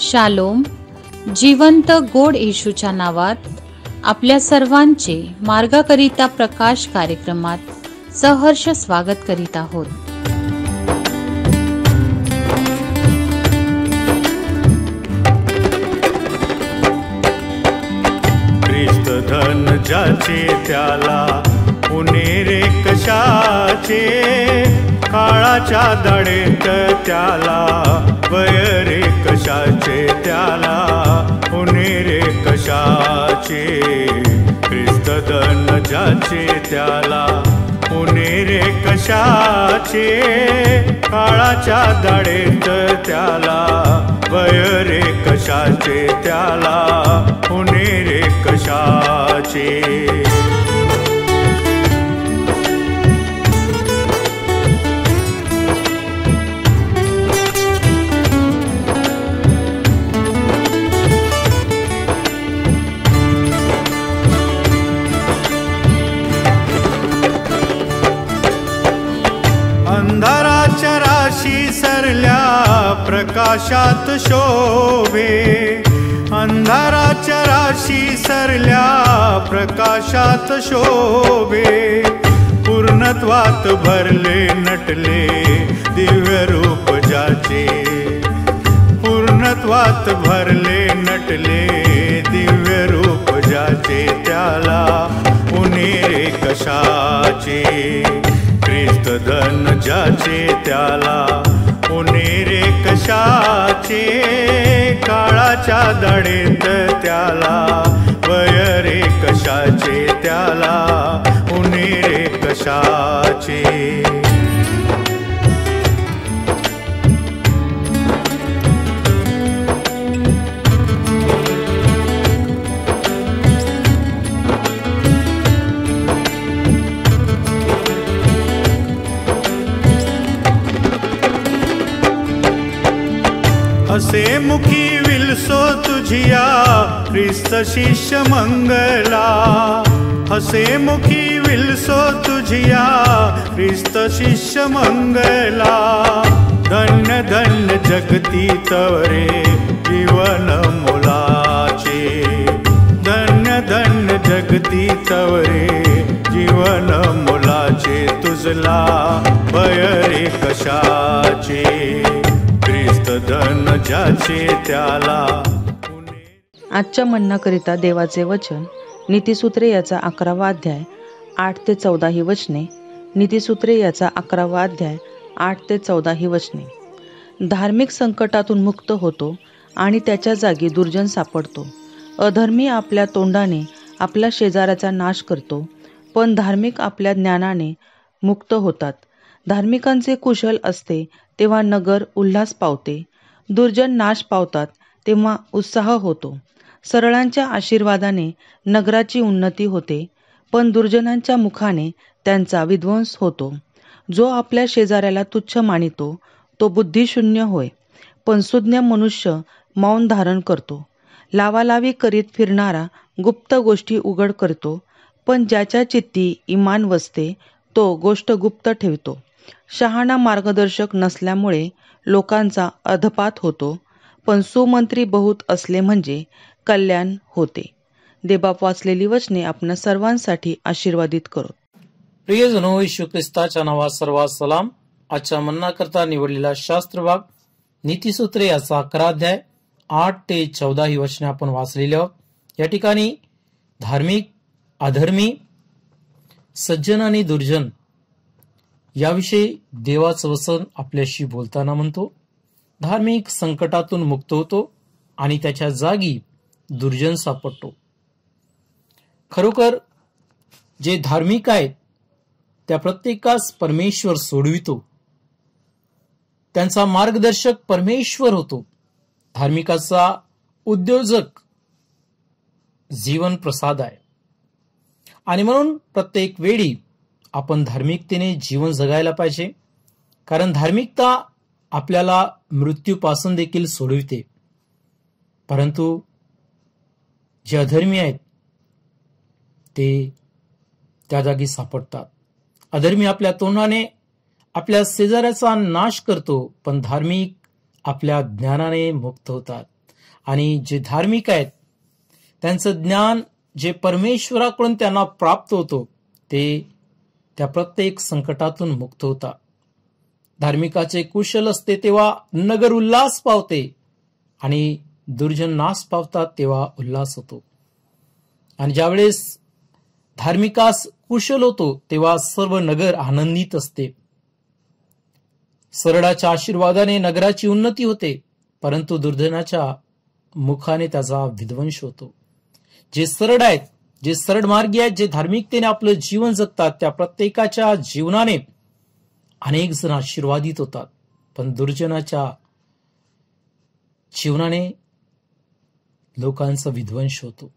Shalom. जिवंत गोड येशूच्या नावात आपल्या सर्वांचे मार्गाकरिता प्रकाश कार्यक्रमात सहर्ष स्वागत करीत आहोत. ख्रिस्त धन ज्याचे त्याला पुणेरे कशाचे, काळाच्या दाढेत त्याला वयरे कशाचे, त्याला पुणेरे कशाचे. ख्रिस्त धन ज्याचे त्याला पुणेरे कशाचे, काळाच्या दाढेत त्याला वयरे कशाचे, त्याला पुणेरे कशाचे. अंधाराच्या राशी सरल्या प्रकाशात शोभे, अंधाराच्या राशी सरल्या प्रकाशात शोभे. पूर्णत्वात भरले नटले दिव्य रूप ज्याचे, पूर्णत्वात भरले नटले दिव्य रूप ज्याचे, त्याला पुणेरे कशाचे. ख्रिस्त धन ज्याचे त्याला पुणेरे कशाचे, काळाच्या दाढेत त्याला वयरे कशाचे, त्याला पुणेरे कशाचे. हसे मुखी विलसो तुझिया ख्रिस्त शिष्य मंगला, हसे मुखी विलसो तुझिया ख्रिस्त शिष्य मंगला. धन्य धन्य जगती तवरे जीवन मोलाचे, धन्य धन्य जगती तवरे जीवन मोलाचे. तुझला भयरे कशाचे, ख्रिस्त धन ज्याचे त्याला. आजच्या मन्नाकरिता देवाचे वचन नीतिसूत्रे याचा 11वा अध्याय 8 ते 14 ही वचने. नीतिसूत्रे याचा 11वा अध्याय 8 ते 14 ही वचने. धार्मिक संकटातून मुक्त होतो आणि त्याच्या जागी दुर्जन सापडतो. अधर्मी आपल्या तोंडाने आपल्या शेजाऱ्याचा नाश करतो, पण धार्मिक आपल्या ज्ञानाने मुक्त होतात. धार्मिकांचे कुशल असते तेव्हा नगर उल्हास पावते, दुर्जन नाश पावतात तेव्हा उत्साह होतो. सरळांच्या आशीर्वादाने नगराची उन्नती होते, पण दुर्जनांच्या मुखाने त्यांचा विध्वंस होतो. जो आपल्या शेजाऱ्याला तुच्छ मानितो तो बुद्धिशून्य होय, पण सुज्ञ मनुष्य मौन धारण करतो. लावालावी करीत फिरणारा गुप्त गोष्टी उघड करतो, पण ज्याच्या चित्ती इमान वसते तो गोष्ट गुप्त ठेवतो. शहाणा मार्गदर्शक नसल्यामुळे लोकांचा अधपात होतो, पण सुमंत्री बहुत असले म्हणजे कल्याण होते. देवबाप वाचलेली वचने आपल्या सर्वांसाठी आशीर्वादित करो. प्रियजनो, येशू ख्रिस्ताच्या नावात सर्वात सलाम. आजच्या मन्ना करता निवडलेला शास्त्र भाग नीतिसूत्रे याचा 11 अध्याय 8 ते 14 ही वचने आपण वाचलेली आहोत. या ठिकाणी धार्मिक, अधर्मी, सज्जन आणि दुर्जन याविषयी देवाचं वचन आपल्याशी बोलताना म्हणतो. धार्मिक संकटातून मुक्त होतो आणि त्याच्या जागी दुर्जन सापडतो. खरोखर जे धार्मिक आहेत त्या प्रत्येकास परमेश्वर सोडवितो, त्यांचा मार्गदर्शक परमेश्वर होतो. धार्मिकाचा उद्योजक जीवन प्रसाद आहे आणि म्हणून प्रत्येक वेळी आपण धार्मिकतेने जीवन जगायला पाहिजे, कारण धार्मिकता आपल्याला मृत्यूपासून देखील सोडविते. परंतु जे अधर्मी आहेत ते त्या जागी सापडतात. अधर्मी आपल्या तोंडाने आपल्या शेजाऱ्याचा नाश करतो, पण धार्मिक आपल्या ज्ञानाने मुक्त होतात. आणि जे धार्मिक आहेत त्यांचं ज्ञान जे परमेश्वराकडून त्यांना प्राप्त होतो ते त्या प्रत्येक संकटातून मुक्त होतात. धार्मिकाचे कुशल असते तेव्हा नगर उल्हास पावते आणि दुर्जन नाश पावतात तेव्हा उल्हास होतो. आणि ज्यावेळेस धार्मिकास कुशल होतो तेव्हा सर्व नगर आनंदित असते. सरडाच्या आशीर्वादाने नगराची उन्नती होते, परंतु दुर्जनाच्या मुखाने त्याचा विध्वंस होतो. जे सरड आहेत, जे सरळ मार्गी आहेत, जे धार्मिकतेने आपलं जीवन जगतात त्या प्रत्येकाच्या जीवनाने अनेक जण आशीर्वादित होतात, पण दुर्जनाच्या जीवनाने लोकांचा विध्वंस होतो.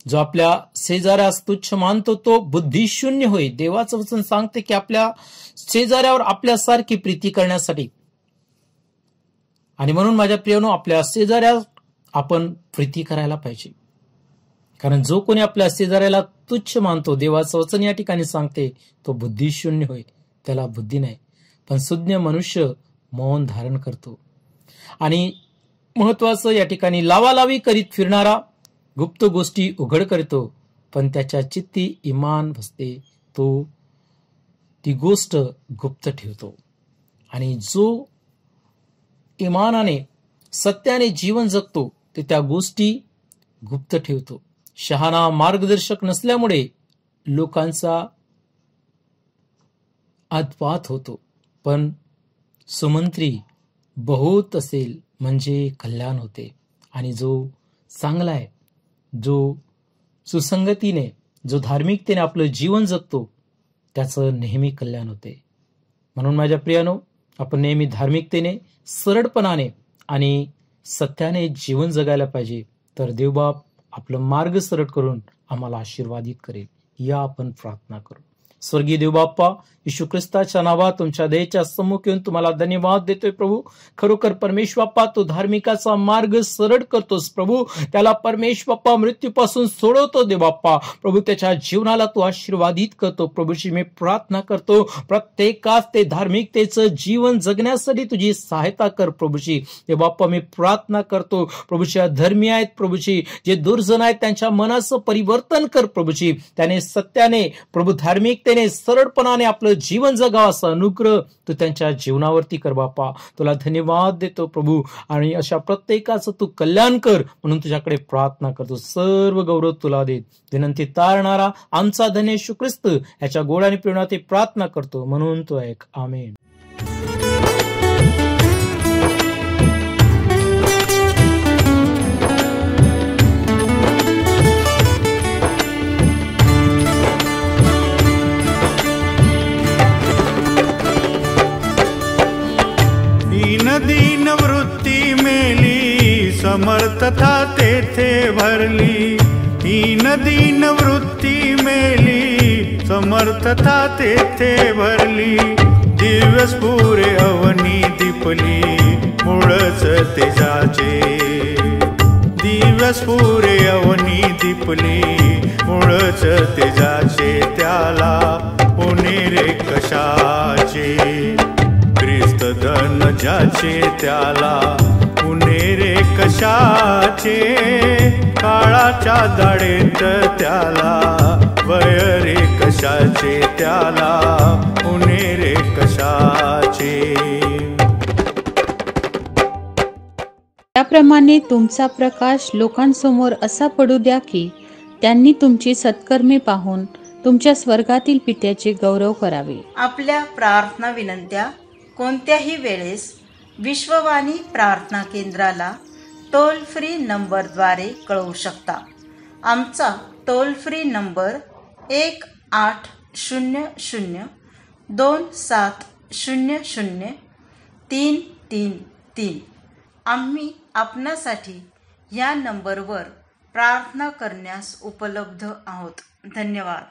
जो आपल्या शेजाऱ्यास तुच्छ मानतो तो बुद्धिशून्य होय. देवाचं वचन सांगते की आपल्या शेजाऱ्यावर आपल्यासारखी प्रीती करण्यासाठी, आणि म्हणून माझ्या प्रियानो आपल्या शेजाऱ्यावर आपण प्रीती करायला पाहिजे. कारण जो कोणी आपल्या शेजाऱ्याला तुच्छ मानतो, देवाचं वचन या ठिकाणी सांगते तो बुद्धिशून्य होय, त्याला बुद्धी नाही. पण सुज्ञ मनुष्य मौन धारण करतो. आणि महत्वाचं या ठिकाणी लावालावी करीत फिरणारा गुप्त गोष्टी उघड करतो, पण त्याच्या चित्ती इमान बसते, तो ती गोष्ट गुप्त ठेवतो. आणि जो इमानाने सत्याने जीवन जगतो ते त्या गोष्टी गुप्त ठेवतो. शहाणा मार्गदर्शक नसल्यामुळे लोकांचा अपवाद होतो, पण सुमंत्री बहुत असेल म्हणजे कल्याण होते. आणि जो चांगला आहे, जो सुसंगतीने, जो धार्मिकतेने आपलं जीवन जगतो त्याचं नेहमी कल्याण होते. म्हणून माझ्या प्रियानो आपण नेहमी धार्मिकतेने, सरळपणाने आणि सत्याने जीवन जगायला पाहिजे. तर देवबाप आपलं मार्ग सरळ करून आम्हाला आशीर्वादित करेल. या आपण प्रार्थना करू. स्वर्गीय देवबाप्पा, येशू ख्रिस्ताच्या नावात तुमच्या दयेच्या सम्मुख येऊन तुम्हाला धन्यवाद देतोय प्रभू. खरोखर परमेश्वर बाप्पा तो धार्मिकाचा मार्ग सरळ करतोस प्रभू. त्याला परमेश्वर बाप्पा मृत्यूपासून सोडवतो देवबाप्पा प्रभू. त्याच्या जीवनाला तू आशीर्वादित करतो प्रभूशी. मी प्रार्थना करतो प्रत्येकास ते धार्मिकतेचं जीवन जगण्यासाठी तुझी सहायता कर प्रभूशी. देवबाप्पा मी प्रार्थना करतो प्रभूच्या धर्मी आहेत प्रभूशी, जे दुर्जन आहेत त्यांच्या मनाचं परिवर्तन कर प्रभूशी. त्याने सत्याने प्रभू धार्मिकतेने सरळपणाने आपलं जीवन जगावं असा अनुग्रह तू त्यांच्या जीवनावरती कर बाप्पा. तुला धन्यवाद देतो प्रभू. आणि अशा प्रत्येकाचं तू कल्याण कर म्हणून तुझ्याकडे प्रार्थना करतो. सर्व गौरव तुला देत विनंती तारणारा आमचा धन्य येशू ख्रिस्त याच्या गोडाने प्रेमाने ते प्रार्थना करतो म्हणून तो ऐक. आमेन. दीन वृत्ती मेली समर्थता तेथे भरली. दीन वृत्ती मेली समर्थता तेथे भरली. दिव्य स्फुरे अवनी दिपली मुळच तेजाचे. दिव्य स्फुरे अवनी दिपली मुळच तेजाचे. त्याला पुनेरे कशाचे ख्रिस्त धन ज्याचे त्याला पुनेरे कशाचे. काळाच्या दाढेत त्याला वयरे कशाचे त्याला पुनेरे कशाचे. त्याप्रमाणे तुमचा प्रकाश लोकांसमोर असा पडू द्या की त्यांनी तुमची सत्कर्मे पाहून तुमच्या स्वर्गातील पित्याचे गौरव करावे. आपल्या प्रार्थना विनंत्या कोणत्याही वेळेस विश्ववाणी प्रार्थना केंद्राला टोल फ्री नंबरद्वारे कळवू शकता. आमचा टोल फ्री नंबर 1-800-2700-333. आम्ही आपणासाठी या नंबरवर प्रार्थना करण्यास उपलब्ध आहोत. धन्यवाद.